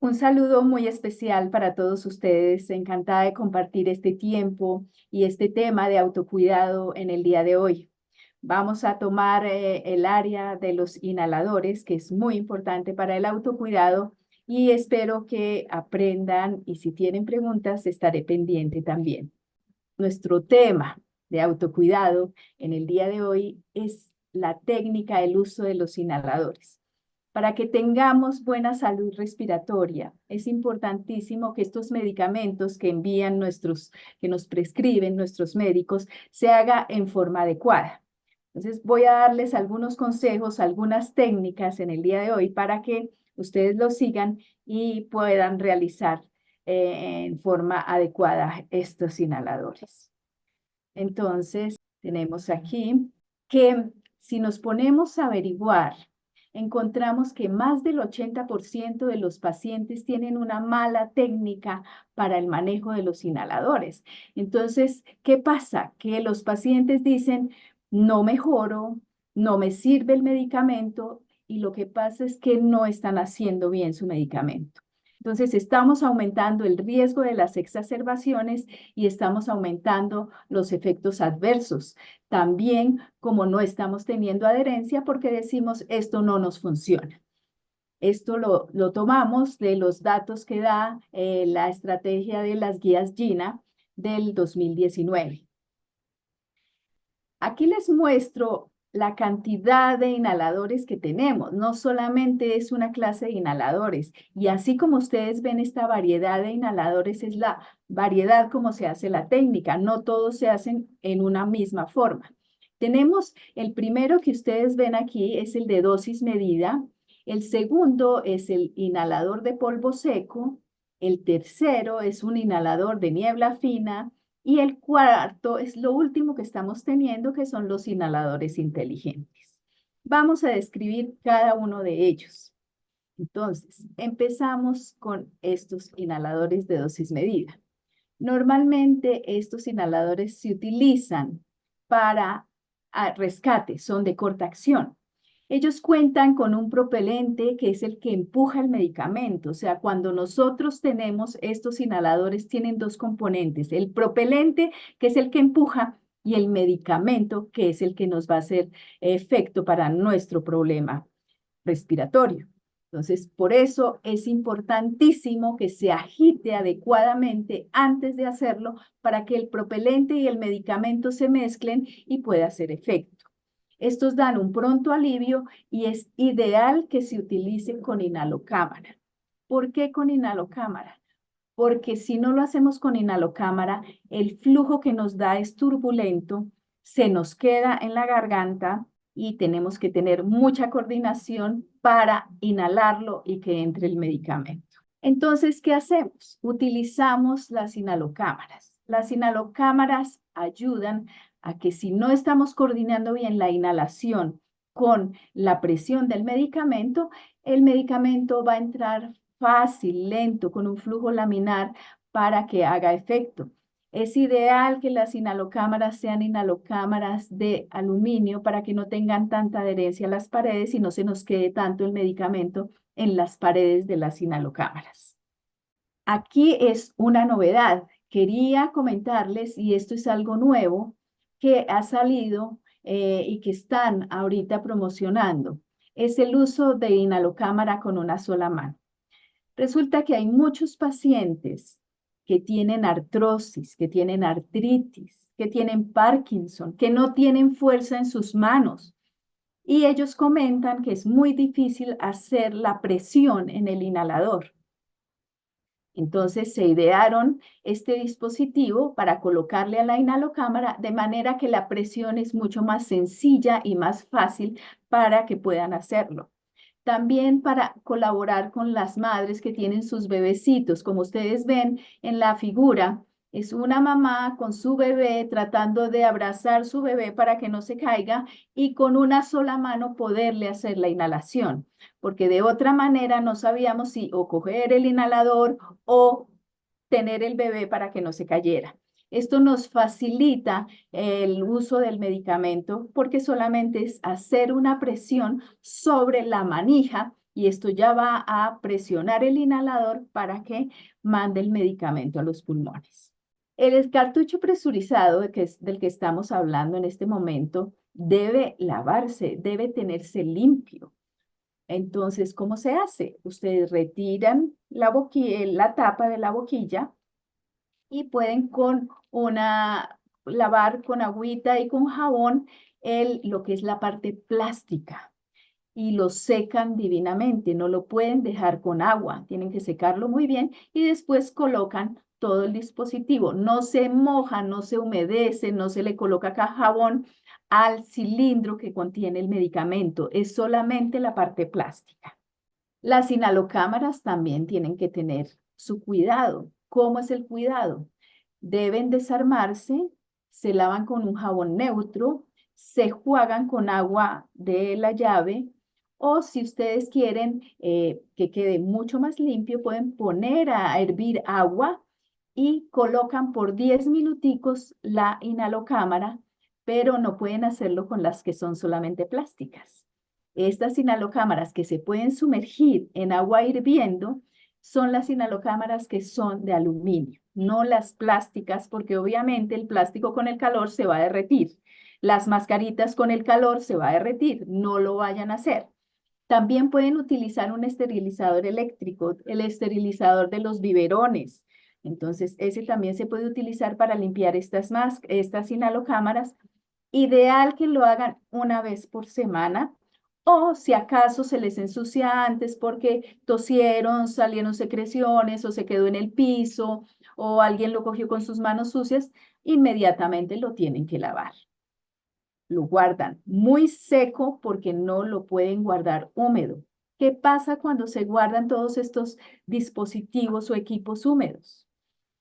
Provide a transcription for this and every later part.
Un saludo muy especial para todos ustedes. Encantada de compartir este tiempo y este tema de autocuidado en el día de hoy. Vamos a tomar el área de los inhaladores, que es muy importante para el autocuidado, y espero que aprendan y si tienen preguntas estaré pendiente también. Nuestro tema de autocuidado en el día de hoy es la técnica del uso de los inhaladores. Para que tengamos buena salud respiratoria, es importantísimo que estos medicamentos que que nos prescriben nuestros médicos, se haga en forma adecuada. Entonces, voy a darles algunos consejos, algunas técnicas en el día de hoy para que ustedes lo sigan y puedan realizar en forma adecuada estos inhaladores. Entonces, tenemos aquí que si nos ponemos a averiguar, encontramos que más del 80% de los pacientes tienen una mala técnica para el manejo de los inhaladores. Entonces, ¿qué pasa? Que los pacientes dicen, no mejoro, no me sirve el medicamento, y lo que pasa es que no están haciendo bien su medicamento. Entonces, estamos aumentando el riesgo de las exacerbaciones y estamos aumentando los efectos adversos. También, como no estamos teniendo adherencia porque decimos, esto no nos funciona. Esto lo tomamos de los datos que da la estrategia de las guías GINA del 2019. Aquí les muestro la cantidad de inhaladores que tenemos. No solamente es una clase de inhaladores, y así como ustedes ven esta variedad de inhaladores, es la variedad como se hace la técnica. No todos se hacen en una misma forma. Tenemos el primero que ustedes ven aquí, es el de dosis medida. El segundo es el inhalador de polvo seco. El tercero es un inhalador de niebla fina. Y el cuarto es lo último que estamos teniendo, que son los inhaladores inteligentes. Vamos a describir cada uno de ellos. Entonces, empezamos con estos inhaladores de dosis medida. Normalmente estos inhaladores se utilizan para rescate, son de corta acción. Ellos cuentan con un propelente que es el que empuja el medicamento. O sea, cuando nosotros tenemos estos inhaladores, tienen dos componentes: el propelente, que es el que empuja, y el medicamento, que es el que nos va a hacer efecto para nuestro problema respiratorio. Entonces, por eso es importantísimo que se agite adecuadamente antes de hacerlo para que el propelente y el medicamento se mezclen y pueda hacer efecto. Estos dan un pronto alivio y es ideal que se utilicen con inhalocámara. ¿Por qué con inhalocámara? Porque si no lo hacemos con inhalocámara, el flujo que nos da es turbulento, se nos queda en la garganta y tenemos que tener mucha coordinación para inhalarlo y que entre el medicamento. Entonces, ¿qué hacemos? Utilizamos las inhalocámaras. Las inhalocámaras ayudan a que si no estamos coordinando bien la inhalación con la presión del medicamento, el medicamento va a entrar fácil, lento, con un flujo laminar para que haga efecto. Es ideal que las inhalocámaras sean inhalocámaras de aluminio para que no tengan tanta adherencia a las paredes y no se nos quede tanto el medicamento en las paredes de las inhalocámaras. Aquí es una novedad. Quería comentarles, y esto es algo nuevo que ha salido y que están ahorita promocionando, es el uso de inhalocámara con una sola mano. Resulta que hay muchos pacientes que tienen artrosis, que tienen artritis, que tienen Parkinson, que no tienen fuerza en sus manos. Y ellos comentan que es muy difícil hacer la presión en el inhalador. Entonces se idearon este dispositivo para colocarle a la inhalocámara de manera que la presión es mucho más sencilla y más fácil para que puedan hacerlo. También para colaborar con las madres que tienen sus bebecitos. Como ustedes ven en la figura, es una mamá con su bebé tratando de abrazar su bebé para que no se caiga y con una sola mano poderle hacer la inhalación, porque de otra manera no sabíamos si o coger el inhalador o tener el bebé para que no se cayera. Esto nos facilita el uso del medicamento porque solamente es hacer una presión sobre la manija y esto ya va a presionar el inhalador para que mande el medicamento a los pulmones. El cartucho presurizado del que estamos hablando en este momento debe lavarse, debe tenerse limpio. Entonces, ¿cómo se hace? Ustedes retiran la tapa de la boquilla y pueden lavar con agüita y con jabón lo que es la parte plástica y lo secan divinamente, no lo pueden dejar con agua, tienen que secarlo muy bien y después colocan todo el dispositivo. No se moja, no se humedece, no se le coloca acá jabón al cilindro que contiene el medicamento, es solamente la parte plástica. Las inhalocámaras también tienen que tener su cuidado. ¿Cómo es el cuidado? Deben desarmarse, se lavan con un jabón neutro, se juegan con agua de la llave o si ustedes quieren que quede mucho más limpio, pueden poner a hervir agua y colocan por 10 minuticos la inhalocámara, pero no pueden hacerlo con las que son solamente plásticas. Estas inhalocámaras que se pueden sumergir en agua hirviendo son las inhalocámaras que son de aluminio, no las plásticas, porque obviamente el plástico con el calor se va a derretir. Las mascaritas con el calor se va a derretir, no lo vayan a hacer. También pueden utilizar un esterilizador eléctrico, el esterilizador de los biberones. Entonces, ese también se puede utilizar para limpiar estas inhalocámaras. Ideal que lo hagan una vez por semana o si acaso se les ensucia antes porque tosieron, salieron secreciones o se quedó en el piso o alguien lo cogió con sus manos sucias, inmediatamente lo tienen que lavar. Lo guardan muy seco porque no lo pueden guardar húmedo. ¿Qué pasa cuando se guardan todos estos dispositivos o equipos húmedos?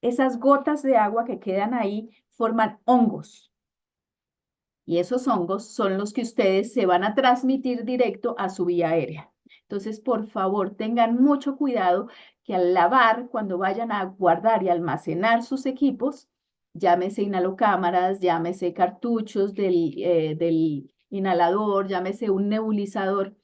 Esas gotas de agua que quedan ahí forman hongos. Y esos hongos son los que ustedes se van a transmitir directo a su vía aérea. Entonces, por favor, tengan mucho cuidado que al lavar, cuando vayan a guardar y almacenar sus equipos, llámese inhalocámaras, llámese cartuchos del inhalador, llámese un nebulizador,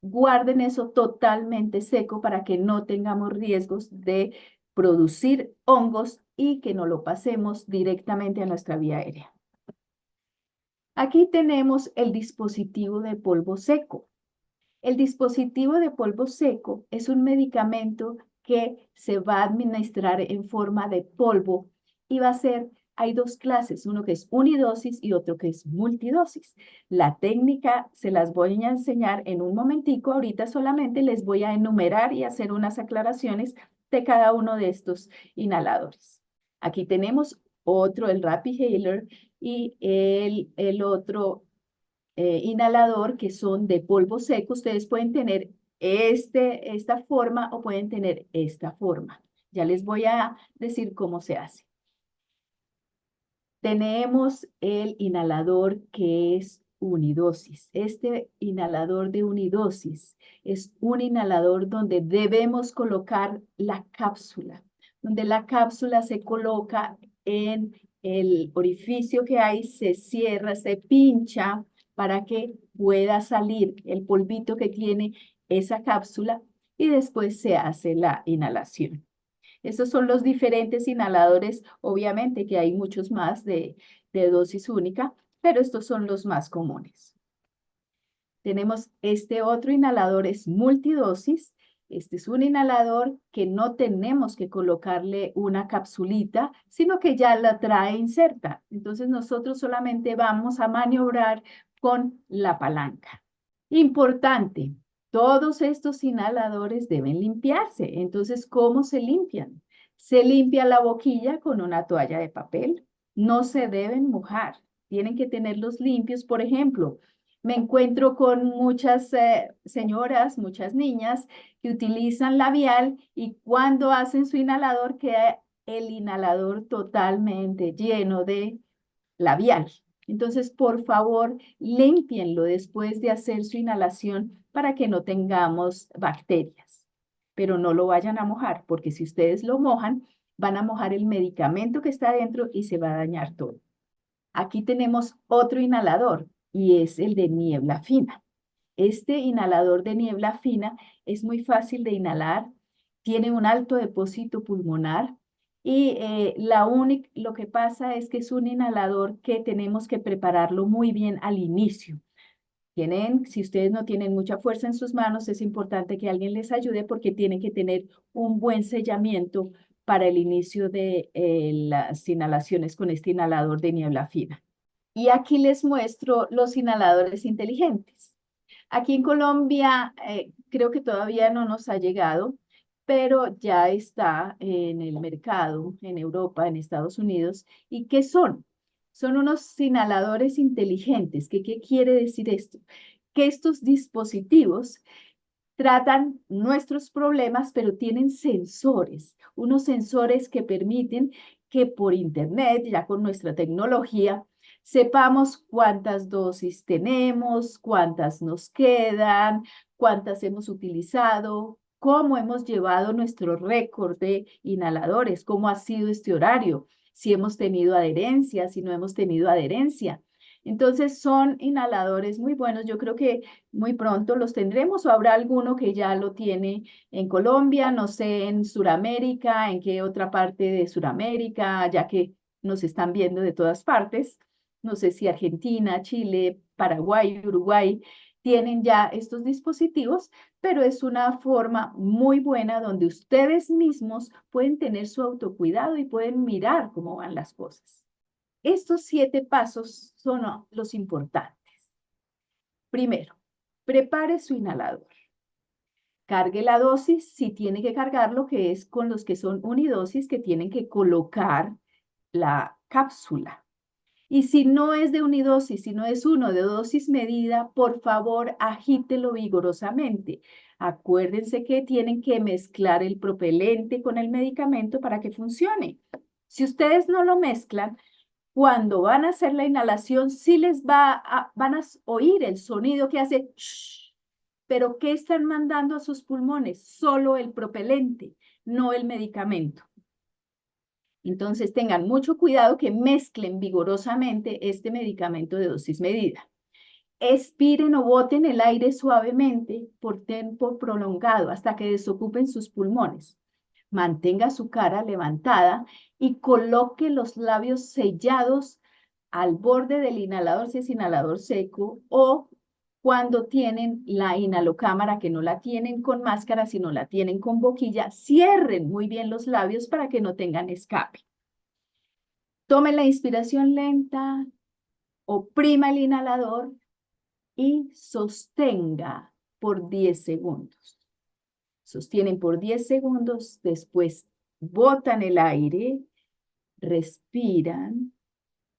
guarden eso totalmente seco para que no tengamos riesgos de producir hongos y que no lo pasemos directamente a nuestra vía aérea. Aquí tenemos el dispositivo de polvo seco. El dispositivo de polvo seco es un medicamento que se va a administrar en forma de polvo y hay dos clases, uno que es unidosis y otro que es multidosis. La técnica se las voy a enseñar en un momentico, ahorita solamente les voy a enumerar y hacer unas aclaraciones de cada uno de estos inhaladores. Aquí tenemos otro, el Rapidhaler, y el otro inhalador que son de polvo seco. Ustedes pueden tener esta forma o pueden tener esta forma. Ya les voy a decir cómo se hace. Tenemos el inhalador que es unidosis. Este inhalador de unidosis es un inhalador donde debemos colocar la cápsula, donde la cápsula se coloca en el orificio que hay, se cierra, se pincha para que pueda salir el polvito que tiene esa cápsula y después se hace la inhalación. Estos son los diferentes inhaladores, obviamente que hay muchos más de dosis única, pero estos son los más comunes. Tenemos este otro inhalador, es multidosis. Este es un inhalador que no tenemos que colocarle una capsulita, sino que ya la trae inserta. Entonces nosotros solamente vamos a maniobrar con la palanca. Importante, todos estos inhaladores deben limpiarse. Entonces, ¿cómo se limpian? Se limpia la boquilla con una toalla de papel. No se deben mojar. Tienen que tenerlos limpios. Por ejemplo, me encuentro con muchas señoras, muchas niñas que utilizan labial y cuando hacen su inhalador queda el inhalador totalmente lleno de labial. Entonces, por favor, límpienlo después de hacer su inhalación para que no tengamos bacterias. Pero no lo vayan a mojar, porque si ustedes lo mojan, van a mojar el medicamento que está adentro y se va a dañar todo. Aquí tenemos otro inhalador y es el de niebla fina. Este inhalador de niebla fina es muy fácil de inhalar, tiene un alto depósito pulmonar y lo que pasa es que es un inhalador que tenemos que prepararlo muy bien al inicio. Si ustedes no tienen mucha fuerza en sus manos, es importante que alguien les ayude porque tienen que tener un buen sellamiento para el inicio de las inhalaciones con este inhalador de niebla fina. Y aquí les muestro los inhaladores inteligentes. Aquí en Colombia creo que todavía no nos ha llegado, pero ya está en el mercado, en Europa, en Estados Unidos. ¿Y qué son? Son unos inhaladores inteligentes. ¿Qué quiere decir esto? Que estos dispositivos tratan nuestros problemas, pero tienen sensores, unos sensores que permiten que por internet, ya con nuestra tecnología, sepamos cuántas dosis tenemos, cuántas nos quedan, cuántas hemos utilizado, cómo hemos llevado nuestro récord de inhaladores, cómo ha sido este horario, si hemos tenido adherencia, si no hemos tenido adherencia. Entonces son inhaladores muy buenos. Yo creo que muy pronto los tendremos o habrá alguno que ya lo tiene en Colombia, no sé, en Sudamérica, en qué otra parte de Sudamérica, ya que nos están viendo de todas partes. No sé si Argentina, Chile, Paraguay, Uruguay tienen ya estos dispositivos, pero es una forma muy buena donde ustedes mismos pueden tener su autocuidado y pueden mirar cómo van las cosas. Estos 7 pasos son los importantes. Primero, prepare su inhalador. Cargue la dosis si tiene que cargarlo, que es con los que son unidosis, que tienen que colocar la cápsula. Y si no es de unidosis, si no es uno de dosis medida, por favor, agítelo vigorosamente. Acuérdense que tienen que mezclar el propelente con el medicamento para que funcione. Si ustedes no lo mezclan, cuando van a hacer la inhalación, sí van a oír el sonido que hace shh, pero ¿qué están mandando a sus pulmones? Solo el propelente, no el medicamento. Entonces tengan mucho cuidado que mezclen vigorosamente este medicamento de dosis medida. Expiren o boten el aire suavemente por tiempo prolongado hasta que desocupen sus pulmones. Mantenga su cara levantada y coloque los labios sellados al borde del inhalador si es inhalador seco o cuando tienen la inhalocámara que no la tienen con máscara, sino la tienen con boquilla, cierren muy bien los labios para que no tengan escape. Tomen la inspiración lenta, oprima el inhalador y sostenga por 10 segundos. Sostienen por 10 segundos, después botan el aire, respiran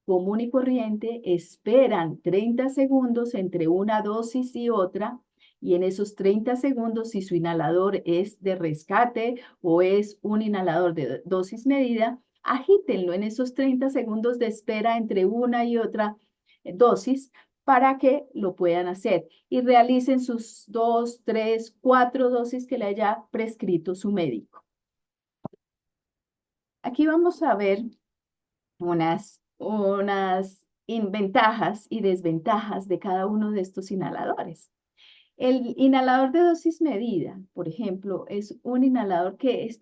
común y corriente, esperan 30 segundos entre una dosis y otra, y en esos 30 segundos, si su inhalador es de rescate o es un inhalador de dosis medida, agítenlo en esos 30 segundos de espera entre una y otra dosis para que lo puedan hacer y realicen sus 2, 3, 4 dosis que le haya prescrito su médico. Aquí vamos a ver unas ventajas y desventajas de cada uno de estos inhaladores. El inhalador de dosis medida, por ejemplo, es un inhalador que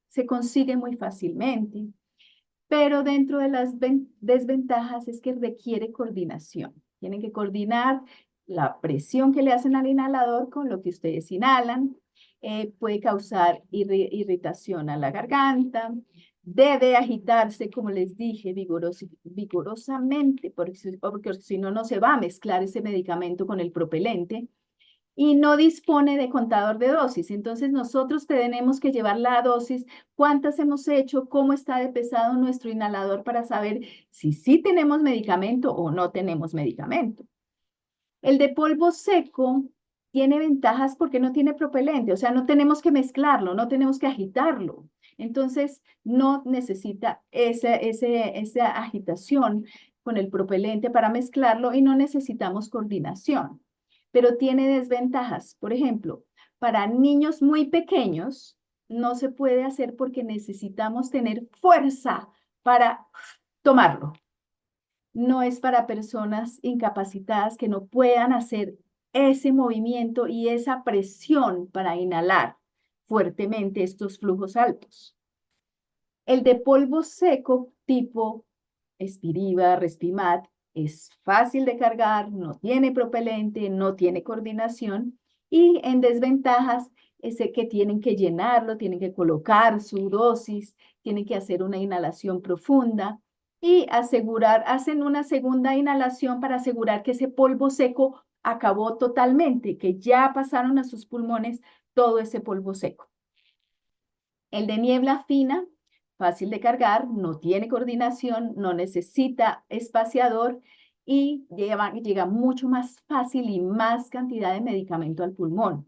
se consigue muy fácilmente, pero dentro de las desventajas es que requiere coordinación. Tienen que coordinar la presión que le hacen al inhalador con lo que ustedes inhalan. Puede causar irritación a la garganta. Debe agitarse, como les dije, vigorosamente, porque si no, no se va a mezclar ese medicamento con el propelente y no dispone de contador de dosis. Entonces nosotros tenemos que llevar la dosis, cuántas hemos hecho, cómo está de pesado nuestro inhalador para saber si sí tenemos medicamento o no tenemos medicamento. El de polvo seco tiene ventajas porque no tiene propelente, o sea, no tenemos que mezclarlo, no tenemos que agitarlo. Entonces, no necesita esa agitación con el propelente para mezclarlo y no necesitamos coordinación. Pero tiene desventajas. Por ejemplo, para niños muy pequeños no se puede hacer porque necesitamos tener fuerza para tomarlo. No es para personas incapacitadas que no puedan hacer ese movimiento y esa presión para inhalar fuertemente estos flujos altos. El de polvo seco tipo Spiriva, Respimat, es fácil de cargar, no tiene propelente, no tiene coordinación y en desventajas es que tienen que llenarlo, tienen que colocar su dosis, tienen que hacer una inhalación profunda y hacen una segunda inhalación para asegurar que ese polvo seco acabó totalmente, que ya pasaron a sus pulmones todo ese polvo seco. El de niebla fina, fácil de cargar, no tiene coordinación, no necesita espaciador y llega mucho más fácil y más cantidad de medicamento al pulmón.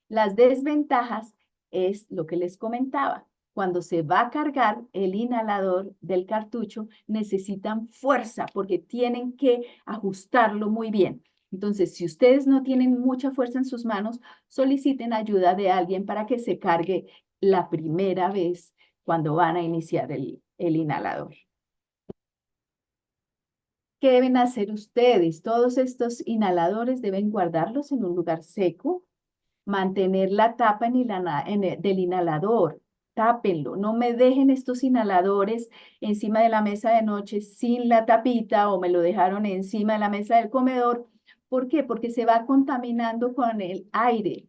Las desventajas es lo que les comentaba. Cuando se va a cargar el inhalador del cartucho, necesitan fuerza porque tienen que ajustarlo muy bien. Entonces, si ustedes no tienen mucha fuerza en sus manos, soliciten ayuda de alguien para que se cargue la primera vez cuando van a iniciar el inhalador. ¿Qué deben hacer ustedes? Todos estos inhaladores deben guardarlos en un lugar seco, mantener la tapa del inhalador, tápenlo, no me dejen estos inhaladores encima de la mesa de noche sin la tapita o me lo dejaron encima de la mesa del comedor. ¿Por qué? Porque se va contaminando con el aire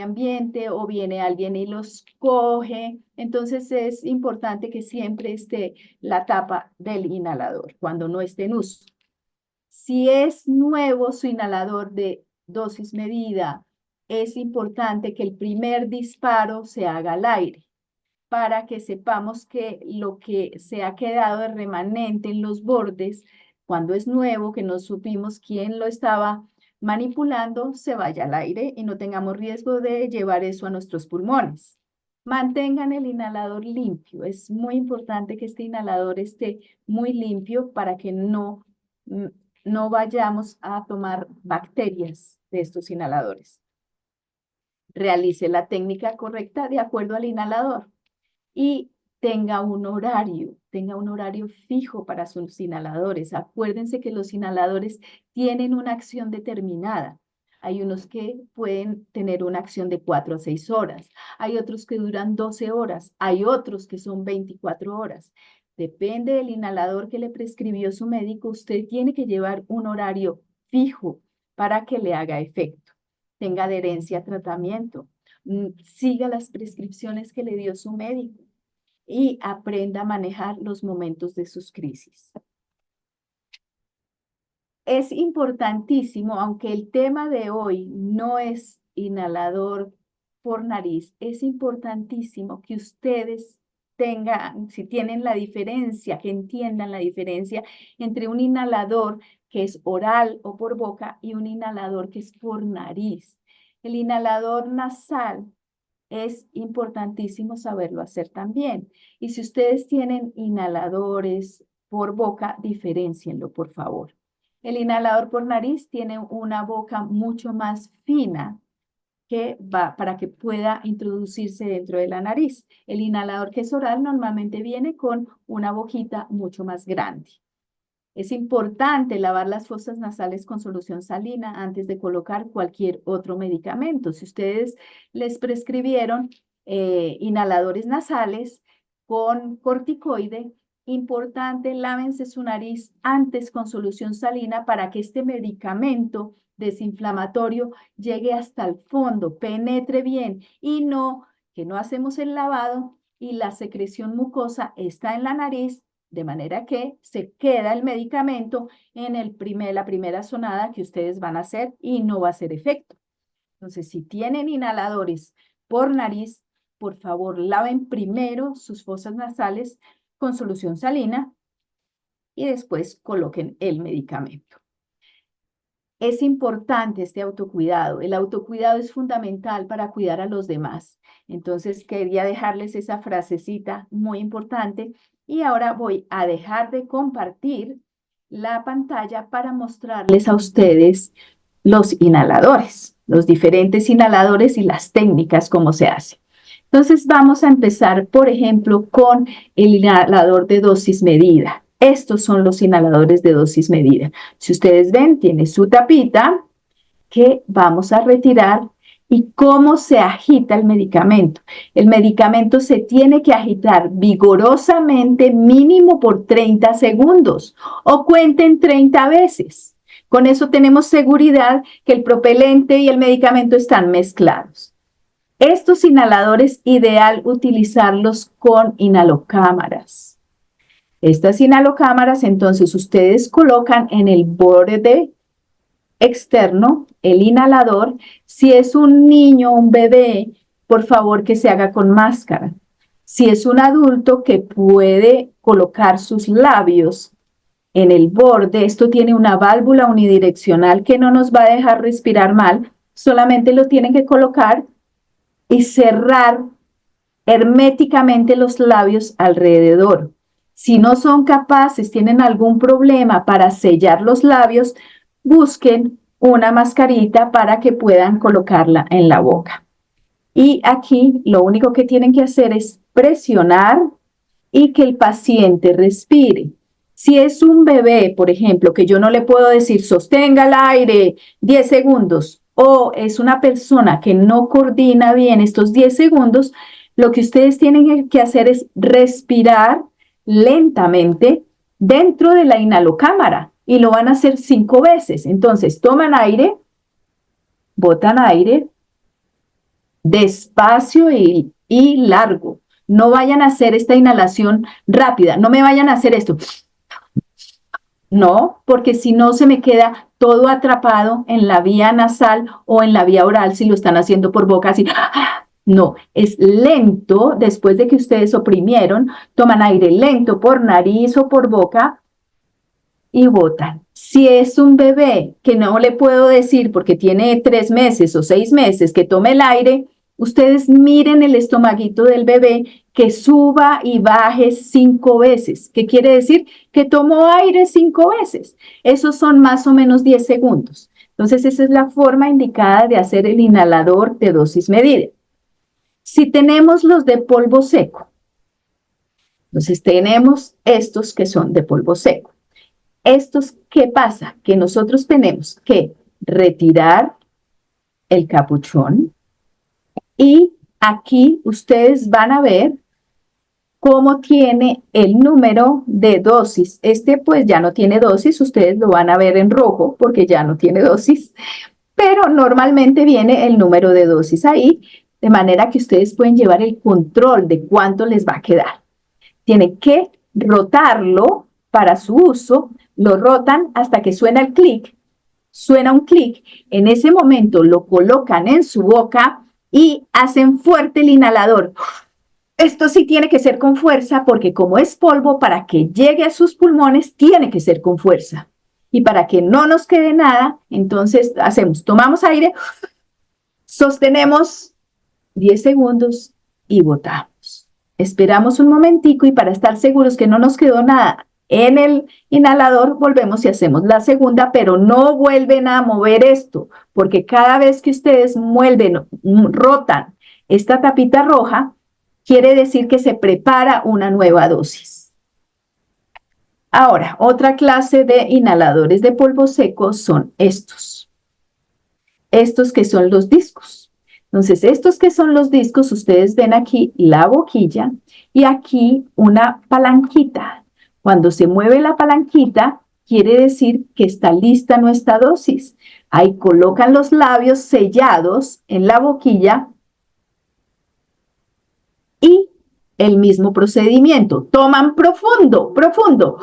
ambiente o viene alguien y los coge. Entonces es importante que siempre esté la tapa del inhalador cuando no esté en uso. Si es nuevo su inhalador de dosis medida, es importante que el primer disparo se haga al aire para que sepamos que lo que se ha quedado de remanente en los bordes, cuando es nuevo, que no supimos quién lo estaba manipulando, se vaya al aire y no tengamos riesgo de llevar eso a nuestros pulmones. Mantengan el inhalador limpio. Es muy importante que este inhalador esté muy limpio para que no vayamos a tomar bacterias de estos inhaladores. Realice la técnica correcta de acuerdo al inhalador y tenga un horario fijo para sus inhaladores. Acuérdense que los inhaladores tienen una acción determinada. Hay unos que pueden tener una acción de 4 a 6 horas, hay otros que duran 12 horas, hay otros que son 24 horas. Depende del inhalador que le prescribió su médico, usted tiene que llevar un horario fijo para que le haga efecto. Tenga adherencia a tratamiento, siga las prescripciones que le dio su médico y aprenda a manejar los momentos de sus crisis. Es importantísimo, aunque el tema de hoy no es inhalador por nariz, es importantísimo que ustedes tengan, si tienen la diferencia, que entiendan la diferencia entre un inhalador que es oral o por boca y un inhalador que es por nariz. El inhalador nasal es importantísimo saberlo hacer también. Y si ustedes tienen inhaladores por boca, diferéncienlo, por favor. El inhalador por nariz tiene una boca mucho más fina que va para que pueda introducirse dentro de la nariz. El inhalador que es oral normalmente viene con una boquita mucho más grande. Es importante lavar las fosas nasales con solución salina antes de colocar cualquier otro medicamento. Si ustedes les prescribieron inhaladores nasales con corticoide, importante, lávense su nariz antes con solución salina para que este medicamento desinflamatorio llegue hasta el fondo, penetre bien y que no hacemos el lavado y la secreción mucosa está en la nariz, de manera que se queda el medicamento en la primera sonada que ustedes van a hacer y no va a hacer efecto. Entonces, si tienen inhaladores por nariz, por favor, laven primero sus fosas nasales con solución salina y después coloquen el medicamento. Es importante este autocuidado. El autocuidado es fundamental para cuidar a los demás. Entonces, quería dejarles esa frasecita muy importante. Y ahora voy a dejar de compartir la pantalla para mostrarles a ustedes los inhaladores, los diferentes inhaladores y las técnicas, cómo se hace. Entonces, vamos a empezar, por ejemplo, con el inhalador de dosis medida. Estos son los inhaladores de dosis medida. Si ustedes ven, tiene su tapita que vamos a retirar y cómo se agita el medicamento. El medicamento se tiene que agitar vigorosamente mínimo por 30 segundos o cuenten 30 veces. Con eso tenemos seguridad que el propelente y el medicamento están mezclados. Estos inhaladores, ideal utilizarlos con inhalocámaras. Estas inhalocámaras, entonces, ustedes colocan en el borde externo el inhalador. Si es un niño, un bebé, por favor que se haga con máscara. Si es un adulto que puede colocar sus labios en el borde, esto tiene una válvula unidireccional que no nos va a dejar respirar mal, solamente lo tienen que colocar y cerrar herméticamente los labios alrededor. Si no son capaces, tienen algún problema para sellar los labios, busquen una mascarita para que puedan colocarla en la boca. Y aquí lo único que tienen que hacer es presionar y que el paciente respire. Si es un bebé, por ejemplo, que yo no le puedo decir sostenga el aire 10 segundos, o es una persona que no coordina bien estos 10 segundos, lo que ustedes tienen que hacer es respirar lentamente dentro de la inhalocámara y lo van a hacer 5 veces. Entonces, toman aire, botan aire, despacio y largo. No vayan a hacer esta inhalación rápida, no me vayan a hacer esto. No, porque si no se me queda todo atrapado en la vía nasal o en la vía oral si lo están haciendo por boca así. No, es lento. Después de que ustedes oprimieron, toman aire lento por nariz o por boca y botan. Si es un bebé que no le puedo decir porque tiene 3 meses o 6 meses que tome el aire, ustedes miren el estomaguito del bebé que suba y baje 5 veces. ¿Qué quiere decir? Que tomó aire 5 veces. Esos son más o menos 10 segundos. Entonces, esa es la forma indicada de hacer el inhalador de dosis medida. Si tenemos los de polvo seco, entonces tenemos estos que son de polvo seco. Estos, ¿qué pasa? Que nosotros tenemos que retirar el capuchón y aquí ustedes van a ver cómo tiene el número de dosis. Este pues ya no tiene dosis, ustedes lo van a ver en rojo porque ya no tiene dosis, pero normalmente viene el número de dosis ahí, de manera que ustedes pueden llevar el control de cuánto les va a quedar. Tienen que rotarlo para su uso, lo rotan hasta que suena el clic, suena un clic, en ese momento lo colocan en su boca y hacen fuerte el inhalador. Esto sí tiene que ser con fuerza porque como es polvo, para que llegue a sus pulmones tiene que ser con fuerza. Y para que no nos quede nada, entonces tomamos aire, sostenemos 10 segundos y botamos. Esperamos un momentico y para estar seguros que no nos quedó nada en el inhalador, volvemos y hacemos la segunda, pero no vuelven a mover esto, porque cada vez que ustedes mueven, rotan esta tapita roja, quiere decir que se prepara una nueva dosis. Ahora, otra clase de inhaladores de polvo seco son estos. Estos que son los discos. Entonces, estos que son los discos, ustedes ven aquí la boquilla y aquí una palanquita. Cuando se mueve la palanquita, quiere decir que está lista nuestra dosis. Ahí colocan los labios sellados en la boquilla y el mismo procedimiento. Toman profundo, profundo.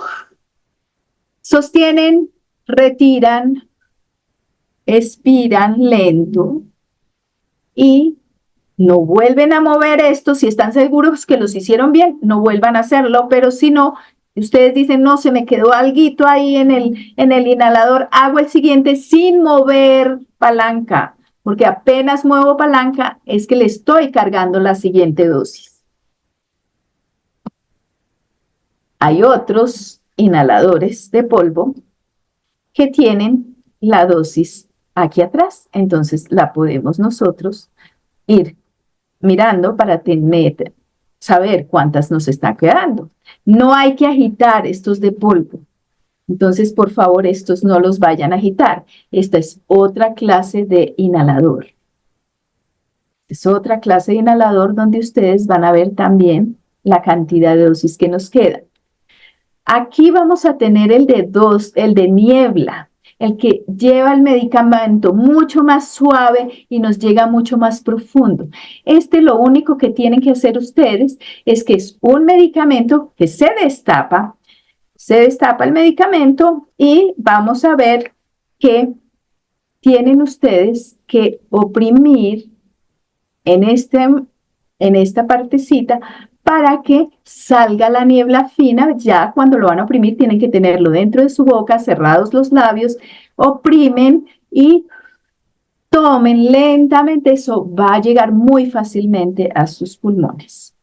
Sostienen, retiran, expiran lento y no vuelven a mover esto. Si están seguros que los hicieron bien, no vuelvan a hacerlo, pero si no, ustedes dicen, no, se me quedó alguito ahí en el inhalador, hago el siguiente sin mover palanca, porque apenas muevo palanca es que le estoy cargando la siguiente dosis. Hay otros inhaladores de polvo que tienen la dosis aquí atrás, entonces la podemos nosotros ir mirando para saber cuántas nos está quedando. No hay que agitar estos de polvo. Entonces, por favor, estos no los vayan a agitar. Esta es otra clase de inhalador. Es otra clase de inhalador donde ustedes van a ver también la cantidad de dosis que nos queda. Aquí vamos a tener el de niebla, el que lleva el medicamento mucho más suave y nos llega mucho más profundo. Lo único que tienen que hacer ustedes es que es un medicamento que se destapa el medicamento y vamos a ver que tienen ustedes que oprimir en esta partecita para que salga la niebla fina. Ya cuando lo van a oprimir tienen que tenerlo dentro de su boca, cerrados los labios, oprimen y tomen lentamente. Eso va a llegar muy fácilmente a sus pulmones.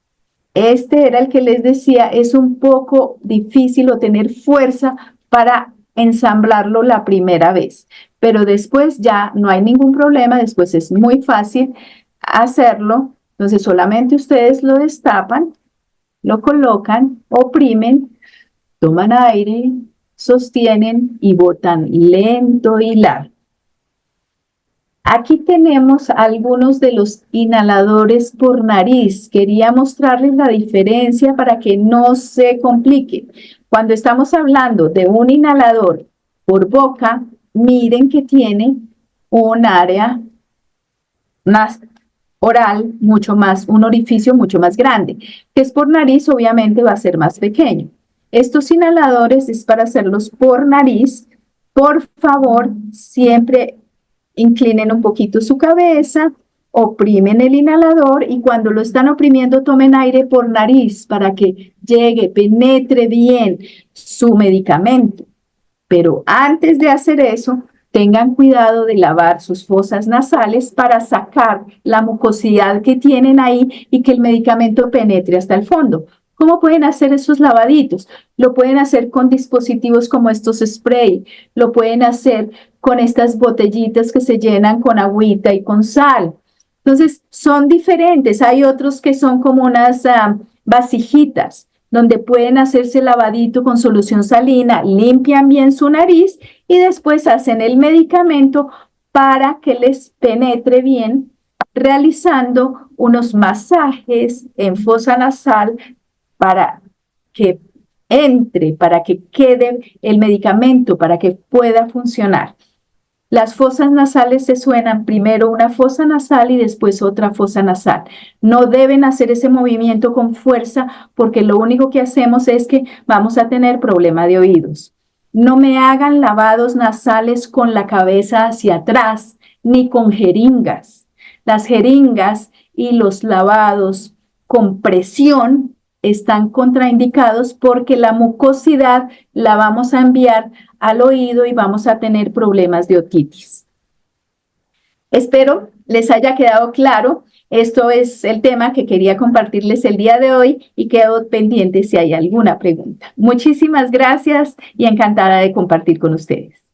Este era el que les decía, es un poco difícil o tener fuerza para ensamblarlo la primera vez, pero después ya no hay ningún problema, después es muy fácil hacerlo. Entonces solamente ustedes lo destapan, lo colocan, oprimen, toman aire, sostienen y botan lento y largo. Aquí tenemos algunos de los inhaladores por nariz. Quería mostrarles la diferencia para que no se compliquen. Cuando estamos hablando de un inhalador por boca, miren que tiene un área oral un orificio mucho más grande. Que es por nariz, obviamente va a ser más pequeño. Estos inhaladores es para hacerlos por nariz. Por favor, siempre inclinen un poquito su cabeza, oprimen el inhalador y cuando lo están oprimiendo tomen aire por nariz para que penetre bien su medicamento. Pero antes de hacer eso, tengan cuidado de lavar sus fosas nasales para sacar la mucosidad que tienen ahí y que el medicamento penetre hasta el fondo. ¿Cómo pueden hacer esos lavaditos? Lo pueden hacer con dispositivos como estos spray, lo pueden hacer con estas botellitas que se llenan con agüita y con sal. Entonces, son diferentes. Hay otros que son como unas vasijitas donde pueden hacerse lavadito con solución salina, limpian bien su nariz y después hacen el medicamento para que les penetre bien, realizando unos masajes en fosa nasal para que entre, para que quede el medicamento, para que pueda funcionar. Las fosas nasales se suenan primero una fosa nasal y después otra fosa nasal. No deben hacer ese movimiento con fuerza porque lo único que hacemos es que vamos a tener problema de oídos. No me hagan lavados nasales con la cabeza hacia atrás ni con jeringas. Las jeringas y los lavados con presión están contraindicados porque la mucosidad la vamos a enviar al oído y vamos a tener problemas de otitis. Espero les haya quedado claro. Esto es el tema que quería compartirles el día de hoy y quedo pendiente si hay alguna pregunta. Muchísimas gracias y encantada de compartir con ustedes.